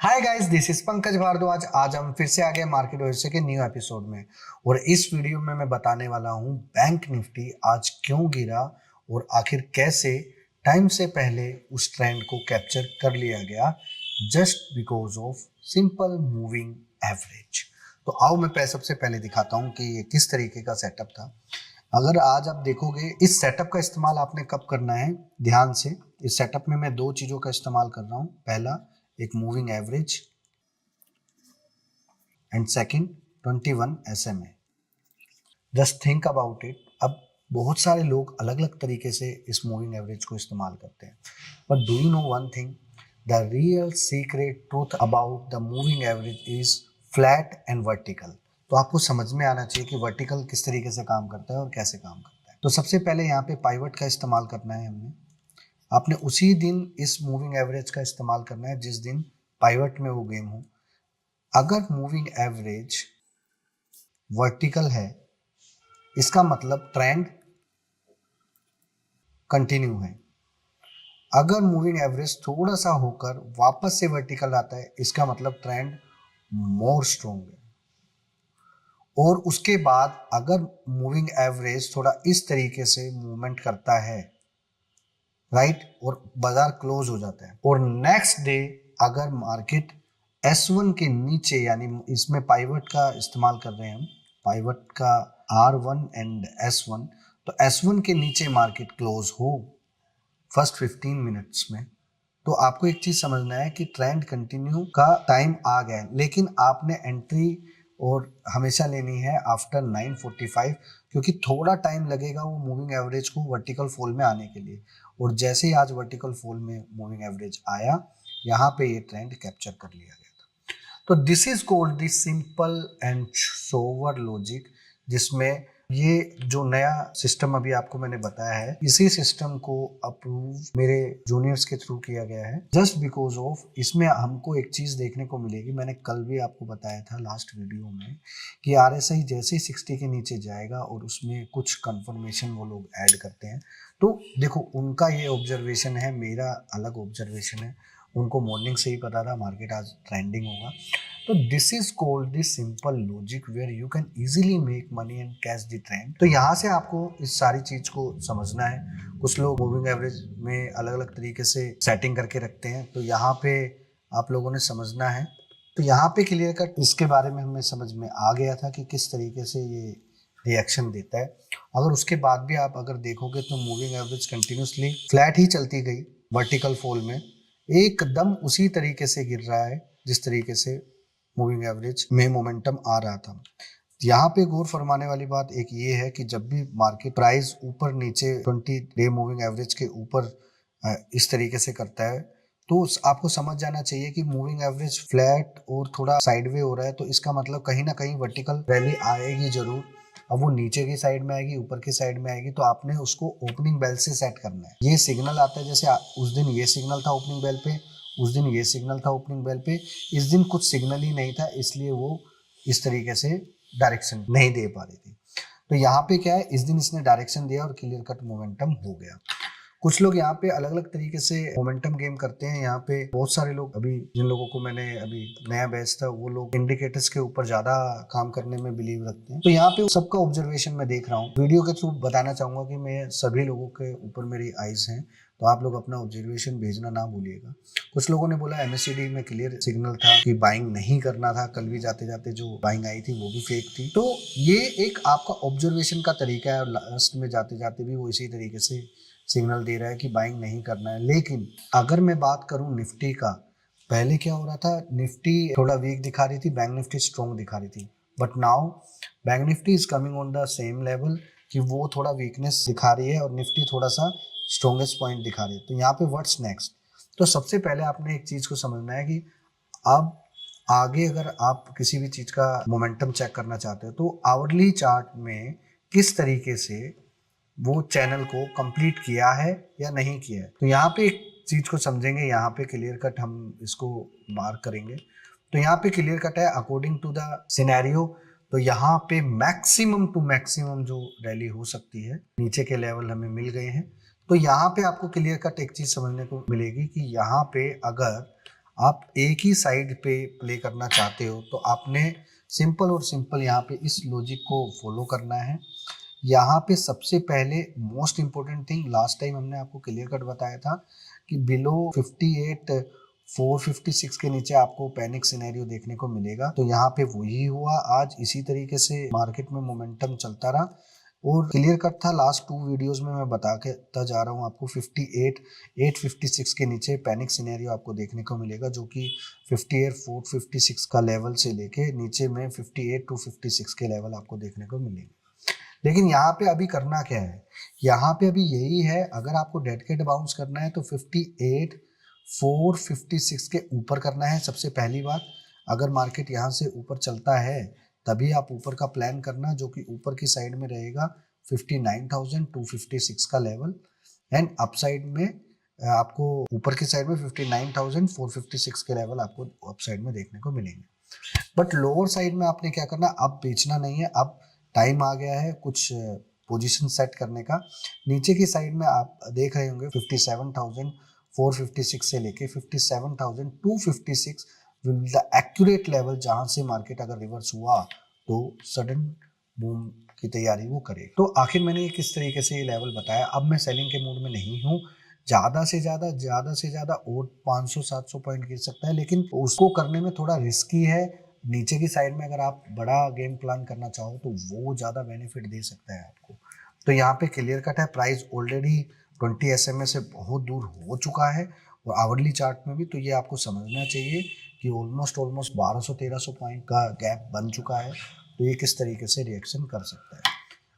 Hi guys, this is Pankaj Bhardwaj. आज हम फिर से आ गए मार्केट भविष्य के न्यू एपिसोड में। और इस वीडियो में मैं बताने वाला हूं बैंक निफ्टी आज क्यों गिरा और आखिर कैसे टाइम से पहले उस ट्रेंड को कैप्चर कर लिया गया just because of simple moving average. तो आओ मैं सबसे पहले दिखाता हूं कि ये किस तरीके का सेटअप था। अगर आज आप देखोगे इस सेटअप का इस्तेमाल आपने कब करना है, ध्यान से। इस सेटअप में मैं दो चीजों का इस्तेमाल कर रहा हूं। पहला, एक moving average, and second 21 SMA। Just think about it. अब बहुत सारे लोग अलग अलग तरीके से इस मूविंग एवरेज को इस्तेमाल करते हैं, but do you know one thing? The real secret truth about the moving average is flat and vertical. तो आपको समझ में आना चाहिए कि वर्टिकल किस तरीके से काम करता है और कैसे काम करता है। तो सबसे पहले यहाँ पे पाइवट का इस्तेमाल करना है हमने। आपने उसी दिन इस मूविंग एवरेज का इस्तेमाल करना है जिस दिन पाइवट में वो गेम हो। अगर मूविंग एवरेज वर्टिकल है, इसका मतलब ट्रेंड कंटिन्यू है। अगर मूविंग एवरेज थोड़ा सा होकर वापस से वर्टिकल आता है, इसका मतलब ट्रेंड मोर स्ट्रॉन्ग है। और उसके बाद अगर मूविंग एवरेज थोड़ा इस तरीके से मूवमेंट करता है, राइट, और बाजार क्लोज हो जाता है, और नेक्स्ट डे अगर मार्केट S1 के नीचे, यानी इसमें पाइवट का इस्तेमाल कर रहे हैं हम, पाइवट का R1 एंड S1, तो S1 के नीचे मार्केट क्लोज हो फर्स्ट 15 मिनट्स में, तो आपको एक चीज समझना है कि ट्रेंड कंटिन्यू का टाइम आ गया है। लेकिन आपने एंट्री और हमेशा लेनी है आफ्टर 9:45, क्योंकि थोड़ा टाइम लगेगा वो मूविंग एवरेज को वर्टिकल फॉल में आने के लिए। और जैसे ही आज वर्टिकल फॉल में मूविंग एवरेज आया, यहाँ पे ये ट्रेंड कैप्चर कर लिया गया था। तो this is called the simple and sober logic, जिसमें ये जो नया सिस्टम अभी आपको मैंने बताया है, इसी सिस्टम को अप्रूव मेरे जूनियर्स के थ्रू किया गया है जस्ट बिकॉज ऑफ इसमें हमको एक चीज देखने को मिलेगी। मैंने कल भी आपको बताया था लास्ट वीडियो में कि RSI जैसे ही 60 के नीचे जाएगा और उसमें कुछ कंफर्मेशन वो लोग ऐड करते हैं, तो देखो उनका ये ऑब्जर्वेशन है, मेरा अलग ऑब्जर्वेशन है। उनको मॉर्निंग से ही पता था मार्केट आज ट्रेंडिंग होगा। तो this is called the simple logic where you can easily make money and catch the trend. तो यहाँ से आपको इस सारी चीज को समझना है। कुछ लोग मूविंग एवरेज में अलग अलग तरीके से सेटिंग करके रखते हैं, तो यहाँ पे आप लोगों ने समझना है। तो यहाँ पे क्लियर कट इसके बारे में हमें समझ में आ गया था कि किस तरीके से ये रिएक्शन देता है। अगर उसके बाद भी आप अगर देखोगे तो मूविंग एवरेज कंटिन्यूसली फ्लैट ही चलती गई वर्टिकल फॉल में, एकदम उसी तरीके से गिर रहा है जिस तरीके से मूविंग एवरेज में मोमेंटम आ रहा था। यहाँ पे गौर फरमाने वाली बात एक ये है कि जब भी मार्केट प्राइस ऊपर नीचे 20 डे मूविंग एवरेज के ऊपर इस तरीके से करता है, तो आपको समझ जाना चाहिए कि मूविंग एवरेज फ्लैट और थोड़ा साइडवे हो रहा है, तो इसका मतलब कहीं ना कहीं वर्टिकल रैली आएगी जरूर। अब वो नीचे की साइड में आएगी, ऊपर की साइड में आएगी, तो आपने उसको ओपनिंग बेल से सेट करना है। ये सिग्नल आता है, जैसे उस दिन ये सिग्नल था ओपनिंग बेल पे, उस दिन ये सिग्नल था ओपनिंग बेल पे, इस दिन कुछ सिग्नल ही नहीं था, इसलिए वो इस तरीके से डायरेक्शन नहीं दे पा रही थी। तो यहाँ पे क्या है, इस दिन इसने डायरेक्शन दिया और क्लियर कट मोमेंटम हो गया। कुछ लोग यहाँ पे अलग अलग तरीके से मोमेंटम गेम करते हैं। यहाँ पे बहुत सारे लोग, अभी जिन लोगों को मैंने अभी नया बैच था, वो लोग इंडिकेटर्स के ऊपर ज्यादा काम करने में बिलीव रखते हैं। तो यहाँ पे सबका ऑब्जर्वेशन मैं देख रहा हूँ, वीडियो के थ्रू बताना चाहूंगा कि मैं सभी लोगों के ऊपर मेरी आइज हैं, तो आप लोग अपना ऑब्जर्वेशन भेजना ना भूलिएगा। कुछ लोगों ने बोला MACD में क्लियर सिग्नल था कि बाइंग नहीं करना था, कल भी जाते जाते जो बाइंग आई थी वो भी फेक थी। तो ये एक आपका ऑब्जर्वेशन का तरीका है, और लास्ट में जाते जाते भी वो इसी तरीके से सिग्नल दे रहा है कि बाइंग नहीं करना है। लेकिन अगर मैं बात करूं निफ्टी का, पहले क्या हो रहा था, निफ्टी थोड़ा वीक दिखा रही थी, बैंक निफ्टी स्ट्रॉन्ग दिखा रही थी, but now bank Nifty is coming on the same level कि वो थोड़ा वीकनेस दिखा रही है और निफ्टी थोड़ा सा स्ट्रॉन्गेस्ट पॉइंट दिखा रही है। तो यहाँ पे व्हाट्स नेक्स्ट? तो सबसे पहले आपने एक चीज को समझना है कि अब आगे अगर आप किसी भी चीज का मोमेंटम चेक करना चाहते हो, तो आवरली चार्ट में किस तरीके से वो चैनल को कंप्लीट किया है या नहीं किया है। तो यहाँ पे एक चीज को समझेंगे, यहाँ पे क्लियर कट हम इसको मार्क करेंगे। तो यहाँ पे क्लियर कट है अकॉर्डिंग टू द सिनेरियो। तो यहाँ पे मैक्सिमम टू मैक्सिमम जो रैली हो सकती है, नीचे के लेवल हमें मिल गए हैं। तो यहाँ पे आपको क्लियर कट एक चीज समझने को मिलेगी कि यहाँ पे अगर आप एक ही साइड पे प्ले करना चाहते हो तो आपने सिंपल और सिंपल यहाँ पे इस लॉजिक को फॉलो करना है। यहाँ पे सबसे पहले most important thing, last time हमने आपको क्लियर कट बताया था कि बिलो 58 456 के नीचे आपको पैनिक सिनेरियो देखने को मिलेगा। तो यहाँ पे वही हुआ, आज इसी तरीके से मार्केट में मोमेंटम चलता रहा और क्लियर कट था। लास्ट 2 वीडियोस में मैं बताता जा रहा हूँ आपको 58 856 के नीचे पैनिक सिनेरियो आपको देखने को मिलेगा, जो कि 58 456 का लेवल से लेके नीचे में 58 256 के लेवल आपको देखने को मिलेंगे। लेकिन यहाँ पे अभी करना क्या है, यहाँ पे अभी यही है, अगर आपको डेड कैट बाउंस करना है तो 58 456 के ऊपर करना है। सबसे पहली बात, अगर मार्केट यहाँ से ऊपर चलता है तभी आप ऊपर का प्लान करना, जो कि ऊपर की साइड में रहेगा 59,256 का लेवल, एंड अपसाइड में आपको ऊपर की साइड में 59,456 के लेवल आपको अपसाइड में देखने को मिलेंगे। बट लोअर साइड में आपने क्या करना, अब बेचना नहीं है, अब टाइम आ गया है कुछ पोजीशन सेट करने का। नीचे की साइड में आप देख रहे होंगे 57,456 से लेके 57,256 विल द एक्यूरेट लेवल, जहां से मार्केट अगर रिवर्स हुआ तो सडन बूम की तैयारी वो करे। तो आखिर मैंने किस तरीके से ये लेवल बताया। अब मैं सेलिंग के मूड में नहीं हूँ, ज्यादा से ज्यादा और 500-700 पॉइंट गिर सकता है, लेकिन उसको करने में थोड़ा रिस्की है। नीचे की साइड में अगर आप बड़ा गेम प्लान करना चाहो तो वो ज्यादा बेनिफिट दे सकता है आपको। तो यहाँ पे क्लियर कट है, प्राइस ऑलरेडी 20 SMA से बहुत दूर हो चुका है और आवरली चार्ट में भी। तो ये आपको समझना चाहिए कि ऑलमोस्ट 1200-1300 पॉइंट का गैप बन चुका है। तो ये किस तरीके से रिएक्शन कर सकता है।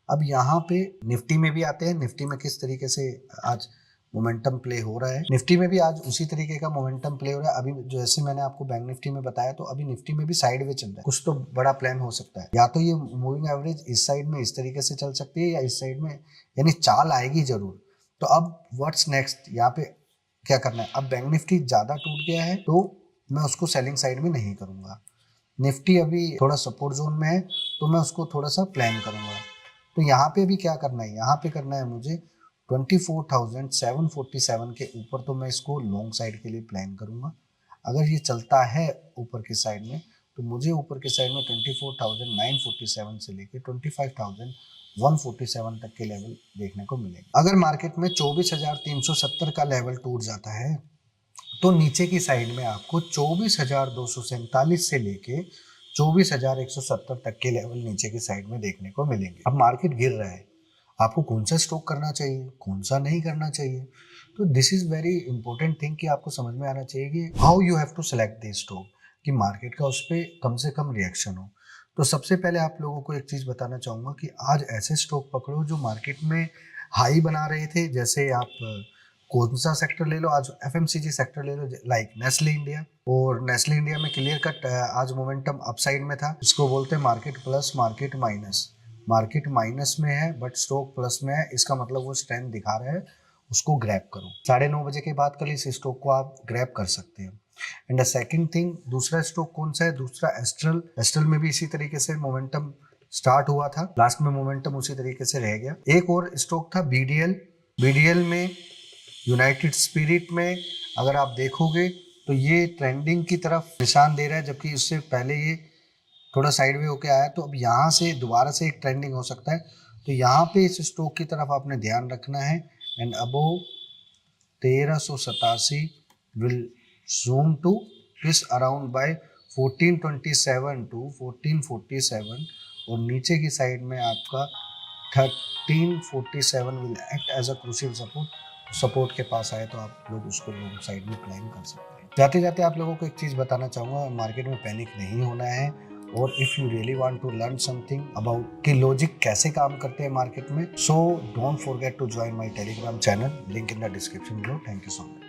अब यहाँ पे निफ्टी में भी आते हैं, निफ्टी में किस तरीके से आज मोमेंटम प्ले हो रहा है। निफ्टी में भी आज उसी तरीके का मोमेंटम प्ले हो रहा है। अभी जैसे मैंने आपको बैंक निफ्टी में बताया, तो अभी निफ्टी में भी साइड वे चल रहा है। कुछ तो बड़ा प्लान हो सकता है, या तो ये मूविंग एवरेज इस साइड में इस तरीके से चल सकती है या इस साइड में, यानी चाल आएगी जरूर। तो अब व्हाट्स नेक्स्ट, यहाँ पे क्या करना है। अब बैंक निफ्टी ज्यादा टूट गया है तो मैं उसको सेलिंग साइड में नहीं करूंगा। निफ्टी अभी थोड़ा सपोर्ट जोन में है तो मैं उसको थोड़ा सा प्लान करूंगा। तो यहाँ पे भी क्या करना है, यहाँ पे करना है मुझे 24,747 के ऊपर, तो मैं इसको लॉन्ग साइड के लिए प्लान करूंगा। अगर ये चलता है ऊपर की साइड में तो मुझे ऊपर की साइड में 24,947 से लेके 25,147 तक के लेवल देखने को मिलेंगे। अगर मार्केट में 24,370 का लेवल टूट जाता है तो नीचे की साइड में आपको 24,247 से लेके 24,170 तक के लेवल नीचे की साइड में देखने को मिलेंगे। अब मार्केट गिर रहा है, आपको कौन सा स्टॉक करना चाहिए, कौन सा नहीं करना चाहिए। तो this is very important thing कि आपको समझ में आना चाहिए कि how you have to select this stock, कि मार्केट का उस पर कम से कम रिएक्शन हो। तो सबसे पहले आप लोगों को एक चीज बताना चाहूंगा कि आज ऐसे स्टॉक पकड़ो जो मार्केट में हाई बना रहे थे। जैसे आप कौन सा सेक्टर ले लो, आज FMCG सेक्टर ले लो, लाइक नेस्ले इंडिया। और नेस्ले इंडिया में क्लियर कट आज मोमेंटम अपसाइड में था। इसको बोलते हैं market plus market minus. Market minus में है बट स्टॉक प्लस में है, इसका मतलब वो स्ट्रेंथ दिखा रहा है, उसको ग्रैब करो। 9:30 बजे के बाद कल इस स्टॉक को आप ग्रैब कर सकते हैं। एंड द सेकंड थिंग, दूसरा स्टॉक कौन सा है, दूसरा एस्ट्रल। एस्ट्रल में भी इसी तरीके से मोमेंटम स्टार्ट हुआ था, लास्ट में मोमेंटम उसी तरीके से रह गया। एक और स्टॉक था BDL। BDL में यूनाइटेड स्पिरिट में अगर आप देखोगे तो ये ट्रेंडिंग की तरफ निशान दे रहा है, जबकि उससे पहले ये थोड़ा साइडवे होके आया। तो अब यहाँ से दोबारा से एक ट्रेंडिंग हो सकता है। तो यहाँ पे इस स्टॉक की तरफ आपने ध्यान रखना है। And above 1387 will zoom to this around by 1427 to 1447, और नीचे की साइड में आपका 1347 will act as a crucial support के पास आए तो आप लोग उसको लॉन्ग साइड में प्लान कर सकते हैं। जाते जाते आप लोगों को एक चीज़ बताना चाहूँगा, मार्केट में पैनिक नहीं होना है। और if you really want to learn something about कि लॉजिक कैसे काम करते हैं मार्केट में, so don't forget to join my Telegram channel, link in the description below. Thank you so much.